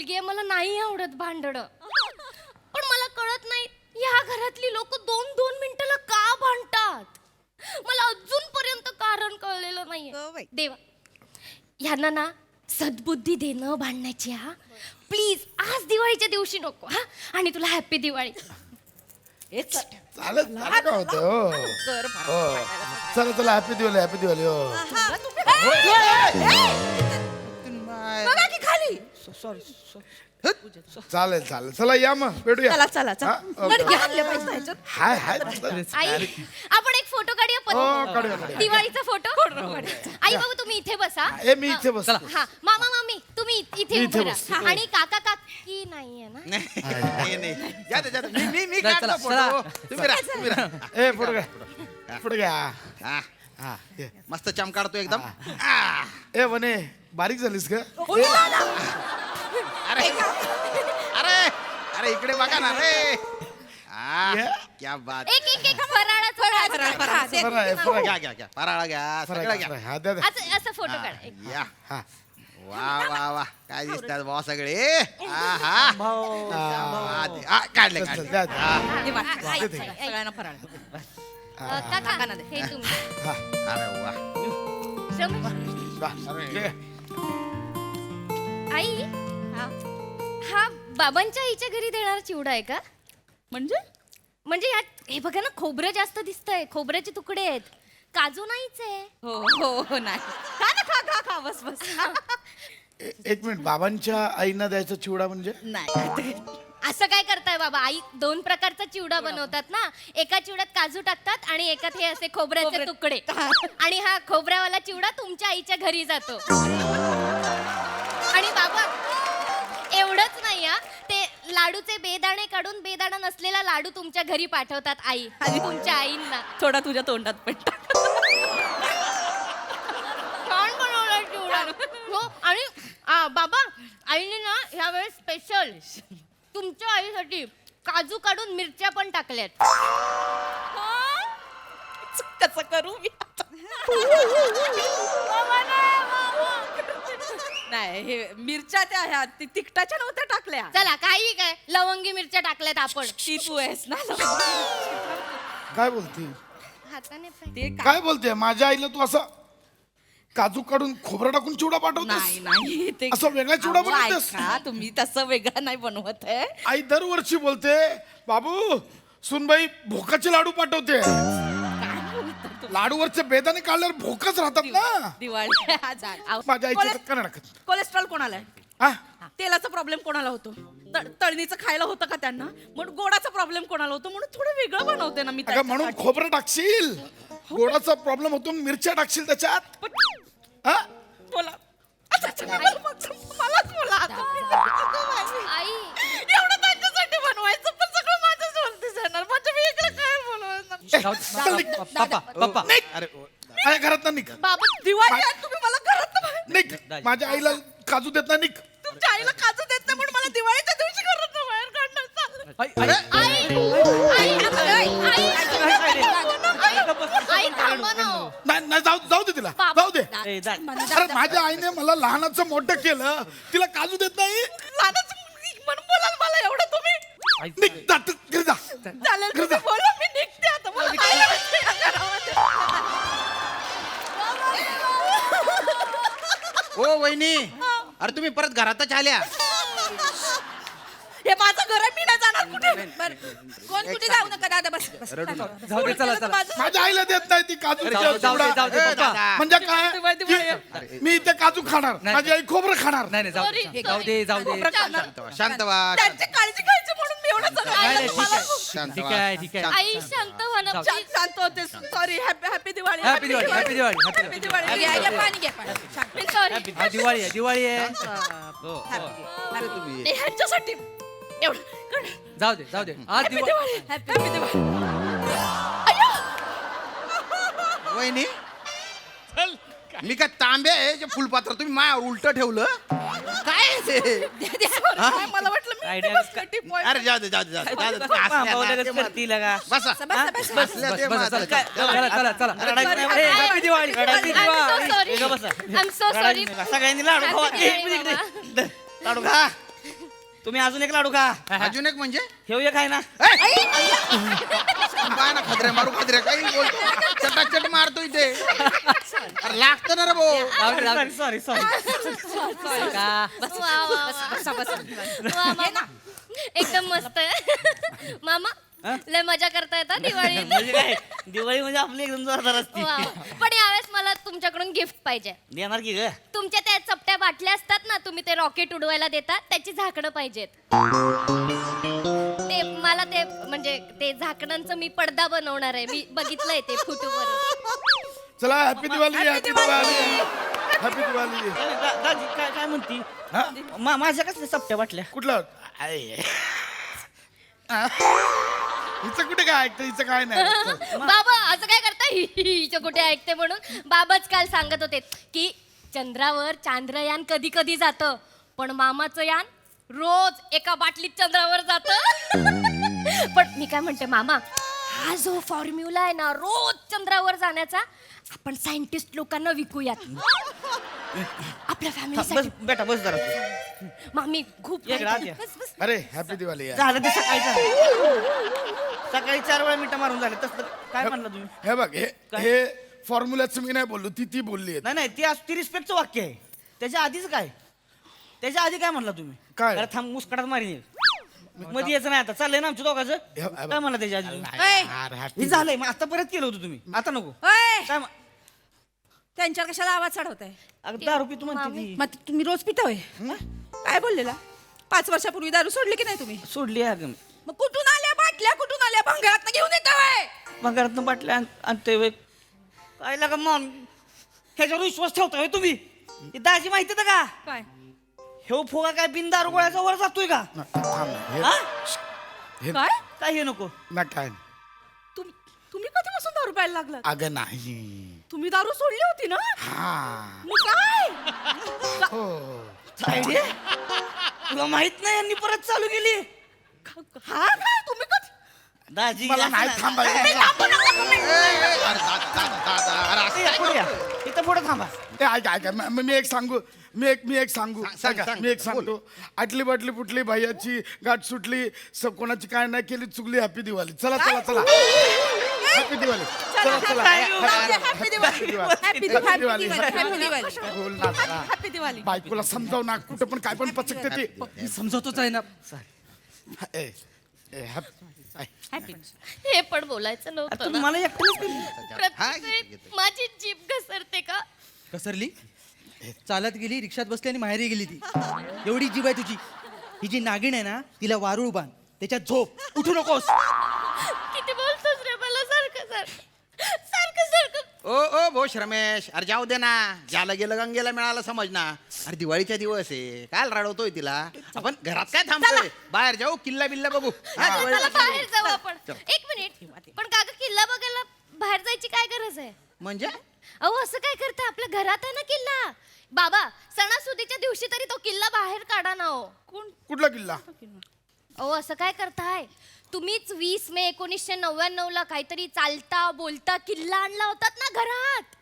मुलगी आहे, मला नाही आवडत भांडणं. पण मला कळत नाही या घरातली लोक 2-2 मिनिटाला का भांडतात. मला अजूनपर्यंत कारण कळलेलं नाहीये. देवा ह्यांना ना सद्बुद्धी देणं भांडण्याची. हा प्लीज आज दिवाळीच्या दिवशी नको. हा आणि तुला हॅपी दिवाळी. चालेल काय होतं हो. चला चला हॅपी दिवाळी हॅपी दिवाळी हो. बघा की खाली. चालेल चालेल चला या मग भेटूया. चला चला चला. हा, ओके. मडके आणले पाहिजे ह्याच्यात. हाय हाय आई आपण एक फोटो काढूया हो, काढूया, काढूया. दिवाळीचा फोटो. आई बाबू तुम्ही इथे बसा. ए मी इथे बस. हा मामा मामी तुम्ही इथे मी उभे इथे राहा. बसतो. आणि काका काकी नाहीये ना. नाही जा दे, जा दे. मी चला, काढतो चला. फोटो. तुम्ही राहा. ए पुढे घ्या पुढे घ्या. हा, हा ये. मस्त चम काढतो एकदम. ए वने बारीक झालीस का. अरे अरे अरे इकडे बघा ना रे. ये. क्या बात. एक एक एक फराळाचं फराळ, फराळ. फराळ. दे. फराळ आहे, फराळ. घ्या घ्या घ्या फराळा घ्या सगळं घ्या. फराळ. हा द्या द्या. असं फोटो काढ एक. या हा वा वा वा काय दिसतात भाऊ सगळे. हा काढले चल, चल, काढले. द्या, द्या. दे बा. आई, दे, दे. सगळ्यांना फराळ. काका काकांना दे. हे तुम्ही हा, अरे वा. रमेश. वा. ये. आई हा बाबांच्या आईच्या घरी देणारा चिवडा आहे का. म्हणजे यात हे बघा ना खोबरं जास्त दिसतंय. खोबऱ्याचे तुकडे आहेत. काजू नाहीच आहे. हो हो हो नाही. खा ना खा खा खा बस बस. एक मिनिट बाबांच्या आईना द्यायचा चिवडा म्हणजे नाही. असं काय करताय बाबा. आई 2 प्रकारचा चिवडा बनवतात ना. एका चिवड्यात काजू टाकतात आणि एकात हे असे खोबऱ्याचे तुकडे. आणि हा खोबऱ्यावाला चिवडा तुमच्या आईच्या घरी जातो. आणि बाबा एवढंच नाही हा, ते लाडूचे बेदाणे काढून बेदाणा नसलेला लाडू तुमच्या घरी पाठवतात आई आणि तुमच्या आईंना. थोडा तुझ्या तोंडात पण टाक. छान बनवला चिवडा. हो आणि बाबा आईने ना ह्यावेळेस स्पेशल तुमच्या आईसाठी काजू काढून मिरच्या पण टाकल्यात. कसं करू मी नाही. हे मिरच्या त्या ह्या तिखटाच्या नव्हत्या टाकल्या. चला काही काय लवंगी मिरच्या टाकल्यात आपण. ती तू आहेस ना. काय बोलते हाताने पाय. ते काय बोलते माझ्या आईला तू असं काजू काढून खोबरं टाकून चिवडा पाठवतेस. नाही नाही ते असं वेगळा चिवडा अहो, बनवतेस? ऐका, तुम्ही तसं वेगळं नाही बनवत आहे. आई दरवर्षी बोलते बाबू सुनबाई भोकाचे लाडू पाठवते. लाडूवरचे बेदाणे काढल्यावर भोकच राहतात ना. दिवाळी माझ्या आईच्या करा टाकत. कोलेस्ट्रॉल कोणाला आहे. हा तेलाचा प्रॉब्लेम कोणाला होतो. तळणीचं खायला होतं का त्यांना. म्हणून गोडाचा प्रॉब्लेम कोणाला होतो. म्हणून थोडं वेगळं बनवते ना मी अगं म्हणून त्याच्यासाठी. खोबरं टाकशील. गोडाचा प्रॉब्लेम होतो मिरच्या टाकशील त्याच्यात. हा बोला अच्छा, अच्छा, मलाच बोला. अगं बाई. आई एवढं त्यांच्यासाठी बनवायचं पण सगळं माझ्याच वरती जाणार. म्हणजे मी इकडे काय बोलवणार. चल निघ. पप्पा पप्पा निघ. अरे माझ्या घरात निघ. बाबा दिवाळी आहे, तुम्ही मला घरात बाहेर. निघ. माझ्या आईला काजू देत नाही. निघ. तुमच्या आईला काजू देत नाही म्हणून मला दिवाळीच्या दिवशी घरात बाहेर काढणार. चाललं. आई थांबा ना हो. नाही नाही, जाऊ जाऊ दे तिला. बाबा. जाऊ दे. अरे माझ्या आईने मला लहानाचं मोठं केलं. तिला काजू देत नाही. लहानच म्हणून बोलाल मला एवढं तुम्ही. निघ जा तू घरी जा. चालेल तुम्ही बोला मी निघते आता. मला जायला भेटते या घरामध्ये. ओ वहिनी अरे तुम्ही परत घरातच आल्या. हे माझं घर आहे. मी नाही जाणार कुठे. बरं. कोण कुठे जाऊ नका दादा. बस बस. जाऊ दे, चला, चला. माझं- माझ्या आईला देत नाही ती काजू जाऊ चिवडा. दे, जाऊ दे, ए, पप्पा. दादा. म्हणजे काय दिवाळी. की मी इथे काजू खाणार. नाही. माझी आई खोबरं खाणार. नाही नाही, जाऊ दे, Sorry, जाऊ दे जाऊ दे. शांत व्हा. त्यांची काळजी घ्यायची म्हणून मी एवढं सगळं नाही, ऐकलं नाही, तुम्हाला. शांत ठीक व्हा. आहे, ठीक आहे. आई शांत व्हा ना जाऊ. please. शांत होते. Sorry. Happy Diwali. Happy Diwali, happy Diwali, happy happy Diwali. Diwali. घ्या, घ्या, पाणी घ्या. मी sorry. हा, दिवाळी आहे दिवाळी आहे. अरे तुम्ही नाही, ह्यांच्यासाठी एवढं जाऊ दे जाऊ दे. आज हॅपी दिवाळी. दिवाळी. हॅपी दिवाळी. वहिनी मी काय तांबे आहे जे फुलपात्र तुम्ही माया उलट ठेवलं. काय आहे ते? काय मला वाटलं मी Idea बस का- कटी point. अरे जाऊ दे जाऊ दे जाऊ दे. जाऊ दे. मामावलेलंच हसल्या ना, करती लगा. बसा. बस, बस. बसल्या ते बस, महत्वाचं. चला, चला चला चला. Sorry, A, happy Diwali happy I'm so Diwali. sorry. ए, ग बसा. I'm so sorry. सगळ्यांनी लाडू Happy खावा. दिवाळी, मामा. लाडू खा. तुम्ही अजून एक लाडू खा अजून एक म्हणजे हे एक आहे ना काय ना खदऱ्या मारू खदऱ्या काही बोलतो चटाचट मारतो इथे अरे लागतं ना रे भाऊ सॉरी का वा, वा, वा. वा, मामा. एकदम मस्त आहे. मामा लय मजा करता येतात दिवाळीत. म्हणजे काय दिवाळी म्हणजे आपली एकदम जोरदार असते वा, वा. पण यावेळेस मला तुमच्याकडून गिफ्ट पाहिजे. देणार की ग तुमच्या त्या चपट्या बाटल्या असतात ना, तुम्ही ते रॉकेट उडवायला देता त्याची झाकडं पाहिजेत. ते मला ते म्हणजे ते झाकणांचं मी पडदा बनवणार आहे. मी बघितलंय ते फोटोवर. चला happy Diwali happy Diwali happy Diwali दाजी काय म्हणती हा? माझ्या कसल्या सप्त्या वाटल्या कुठलं हिचं कुठे काय ऐकतं हिचं काय नाही चल. बाबा असं काय करता हिचं कुठे ऐकते म्हणून. बाबाच काल सांगत होते की चंद्रावर चांद्रयान कधी कधी जातं, पण मामाचं यान रोज एका बाटलीत चंद्रावर जातं. पण मी काय म्हणते मामा, हा जो फॉर्म्युला आहे ना रोज चंद्रावर जाण्याचा, आपण सायंटिस्ट लोकांना विकूयात आपल्या बस फॅमिलीसाठी. बेटा बस जरा मामी खूप एक राहत या. अरे हॅपी दिवाळी यार. झालं ते सकाळी 4 वेळा मिठा मारून झाले तसं काय म्हणलं तुम्ही हे बघ हे फॉर्म्युलाचं मी नाही बोललो ती बोलली नाही ती रिस्पेक्टचं वाक्य आहे. त्याच्या आधीच काय त्याच्या आधी काय म्हणला तुम्ही काय? अरे थांब मुस्कटात मारीन मध्ये यायचं नाही आता चाललंय ना आमच्या दोघांचं काय म्हणला त्याच्या आधी तुम्ही? हे झालंय मग आता परत केलं होतं तुम्ही आता नको काय त्यांच्यावर कशाला आवाज चढवताय? अगं दारू पितो म्हणते ती मग तुम्ही रोज पिता होय काय बोललेला? 5 वर्षापूर्वी दारू सोडली की नाही तुम्ही? सोडली आहे अगं मग कुठून आल्या बाटल्या, कुठून आल्या भंगारात घेऊन येता होय? भंगारातनं बाटल्या आणते वे काय लागा मॉम ह्याच्यावर विश्वास ठेवताय तुम्ही ही दाजी माहिती आहे का काय हे फुगा काय बिन दारू गोळ्याचा वर जातोय का हा? काय काय हे नको ना काय नाही. तुम्ही कधीपासून दारू प्यायला लागला? अगं नाही तुम्ही दारू सोडली होती ना? हा मग काय हो सायडे, तुला माहित नाही यांनी परत चालू केली हा काय तुम्ही कधी दाजी मला नाही थांबायचं पुढे या. इथं पुढे थांबा ऐका मी एक सांगू मी एक सांगू सांग, ऐका, सांग. मी एक सांगतो. आटली बाटली फुटली भैयाची गाठ सुटली कोणाची काय नाही केली चुकली हॅपी दिवाळी. चला हॅपी दिवाळी. चला happy Diwali happy Diwali. Diwali happy Diwali. बायकोला समजाव ना कुठं पण काय पण पचकते ते मी समजवतोच आहे ना. हॅपी हे पण बोलायचं आता नव्हतं ना. तुम्हाला एकटंच प्रत्येक वेळी माझी जीभ घसरते का? कसरली चालत गेली, रिक्षात बसली आणि माहेरी गेली ती. एवढी जीभ आहे तुझी. ही जी नागिण आहे ना तिला वारूळ बांध, त्याच्यात झोप, उठू नकोस. किती बोलतोस रे मला सारखं ओ भोश रमेश अरे जाऊ दे ना ज्याला गेलं गंगेला मिळालं समज ना. अरे दिवाळीचा दिवस आहे काय रडवतोय तिला. आपण घरात काय थांबतोय बाहेर जाऊ किल्ला बिल्ला बघू हा, चला दिवाळीचा बाहेर जाऊ चल, आपण. चल. एक मिनिट पण काका किल्ला बघायला बाहेर जायची काय गरज आहे? म्हणजे अहो असं काय करता, आपल्या घरात आहे ना किल्ला. बाबा सणासुदीच्या दिवशी तरी तो किल्ला बाहेर काढा ना हो. कुठला किल्ला? अहो असं काय करताय तुम्हीच? 20 मे 1999 ला काहीतरी चालता बोलता किल्ला आणला होतात ना घरात.